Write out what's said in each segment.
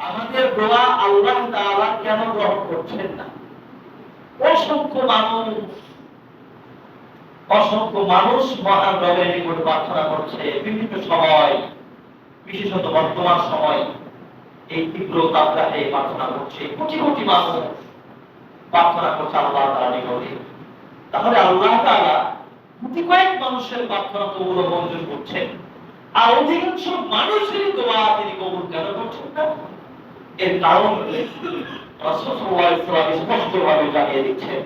আমাদের দোয়া আল্লাহ তাআলা কেন গ্রহণ করছেন না? অসংখ্য মানুষ মহান রবের নিকট প্রার্থনা করছে বিভিন্ন সময়, বিশেষত বর্তমান সময় এই তীব্র তাপদাহে প্রার্থনা করছে, কোটি কোটি মানুষ প্রার্থনা করছে আল্লাহ তাআলার নিকটে। তাহলে আল্লাহ তাআলা কোটি কয়েক মানুষের প্রার্থনা তো ওগুলো মঞ্জুর করছেন, আর অধিকাংশ মানুষের দোয়া তিনি কবুল কেন করছেন না? এর কারণ রাসূল সাল্লাল্লাহু আলাইহি ওয়াসাল্লাম স্পষ্টভাবে জানিয়ে দিচ্ছেন,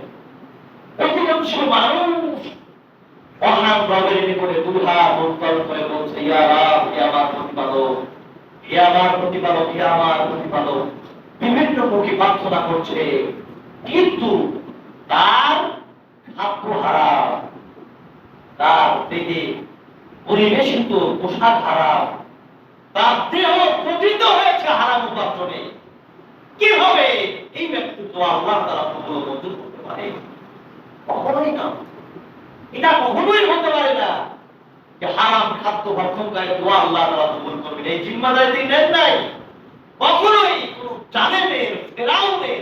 অধিকাংশ মানুষ মহান রবের নিকটে দুহাত উত্তোলন করে বলছে, ইয়া রাব, হে আমার প্রতিপালক, হে আমার প্রতিপালক, হে আমার প্রতিপালক, বিভিন্ন মুখে প্রার্থনা করছে, কিন্তু তার খাদ্য হারাম, তার দেহে পরিবেশিত পোশাক হারাম, তার দেহ পতিত হয়েছে হারাম উপার্জনে। কিভাবে এই ব্যক্তিত্ব আল্লাহ তাআলা কবুল মঞ্জুর করতে পারে? কখনোই না, এটা কখনোই হতে পারে না যে হারাম খাদ্য ভক্ষণকারী দোয়া আল্লাহ তাআলা কবুল করবেন, এই জিম্মাদারি তিনি নেন নাই। কখনোই কোন জালেমের, ফেরাউনের,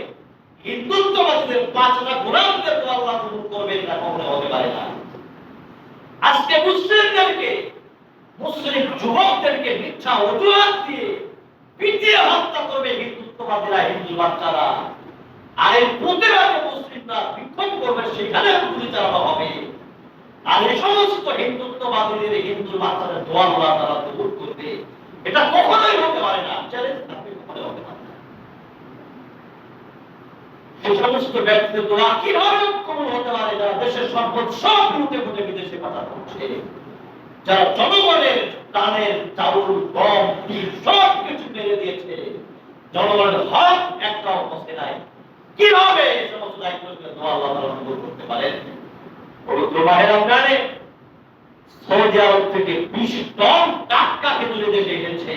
হিন্দুত্ববাদীদের, পাঁচটা গোলামদের দোয়া আল্লাহ কবুল করবেন না, কখনো হতে পারে না। আজকে মুসলিমদেরকে, মুসলিম যুবকদেরকে মিথ্যা অজুহাত দিয়ে পিটিয়ে হত্যা করবে হিন্দুত্ববাদীরা, হিন্দু বাচ্চারা, আর এই প্রতিবাদে মুসলিমরা বিক্ষোভ করবে, সেখানে গুলি চালানো হবে। আর এই সমস্ত হিন্দুত্ববাদীদের, হিন্দু বাচ্চাদের দোয়া আল্লাহ তাআলা কবুল করবে, এটা কখনোই হতে পারে না। চ্যালেঞ্জ থাকবে, কখনোই হতে পারে না। সেই সমস্ত ব্যক্তিদের দোয়া কিভাবে কবুল হতে পারে না? দেশের সম্পদ সব লুটে ফুটে বিদেশে পাচার করছে, যারা জনগণের প্রাণের চাউল, গম, তিল সব কিছু মেরে দিয়েছে, জনগণের হক একটাও বসে নাই। কিভাবে এই সমস্ত দায়িত্বশীল দোয়া আল্লাহ তাআলা কবুল করতে পারেন? পবিত্র মাহে রমজানে সৌদি আরব থেকে 20 টন টাটকা খেজুর দেশে এসেছে।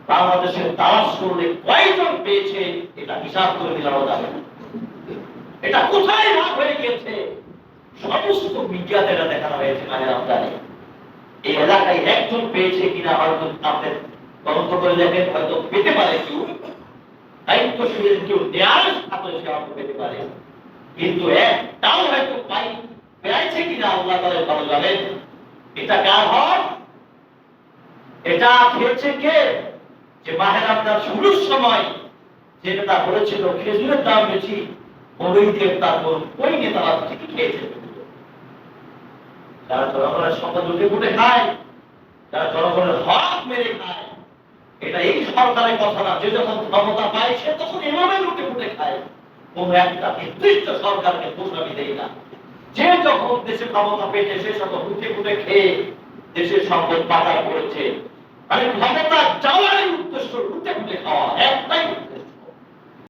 বাংলাদেশের তালাশ করলে কয়জন পেয়েছে এটা হিসাব করে দেওয়া যাবে না। এটা কোথায় ভাগ হয়ে গিয়েছে? সমস্ত মিডিয়াতে এটা দেখানো হয়েছে মাহে রমজানে। এই এলাকায় একজন পেয়েছে কিনা হয়তো আপনাদের তদন্ত করে দেখেন, হয়তো পেতে পারে কেউ, দায়িত্বশীল কেউ দেয়ার সাথে সে হয়তো পেতে পারে, কিন্তু একটাও হয়তো পাই পেয়েছে কিনা আল্লাহ তাআলা ভালো জানেন। এটা কার হক? এটা খেয়েছে কে? যে মাহে রমজান শুরুর সময় যে নেতা বলেছিল খেজুরের দাম বেশি, ওই দেবতার ওই নেতারা ঠিকই খেয়েছে। যারা জনগণের সম্পদ লুটে ফুটে খায়, যারা জনগণের হক মেরে খায়, এটা এই সরকারের কথা না। যে যখন ক্ষমতা পায় সে তখন এভাবে লুটে ফুটে খায়। কোন একটা নির্দিষ্ট সরকারকে দোষ আমি দেই না। যে যখন দেশে ক্ষমতা পেয়েছে সে সব লুটে ফুটে খেয়ে দেশের সম্পদ পাচার করেছে। মানে ক্ষমতা যাওয়ার